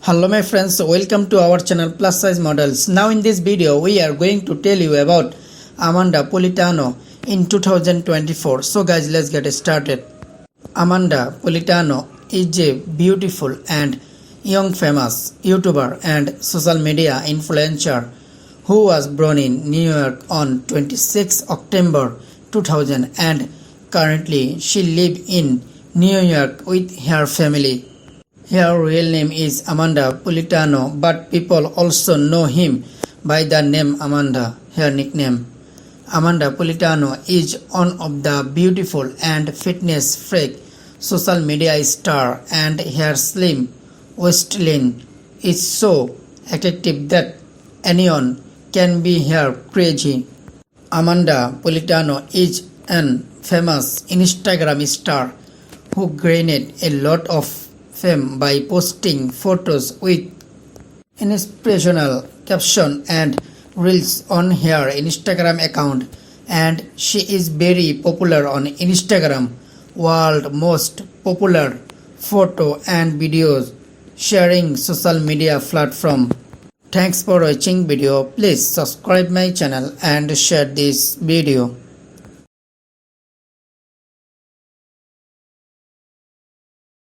Hello my friends, welcome to our channel Plus Size Models. Now in this video we are going to tell you about Amanda Politano in 2024. So guys, let's get started. Amanda Politano is a beautiful and young famous YouTuber and social media influencer who was born in New York on 26 October 2000 and currently she lives in New York with her family. Her real name is Amanda Politano, but people also know him by the name Amanda, her nickname. Amanda Politano is one of the beautiful and fitness freak social media star, and her slim waistline is so attractive that anyone can be her crazy. Amanda Politano is an famous Instagram star who gained a lot of fame by posting photos with inspirational caption and reels on her Instagram account, and she is very popular on Instagram, world most popular photo and videos sharing social media platform. Thanks for watching video. Please subscribe my channel and share this video.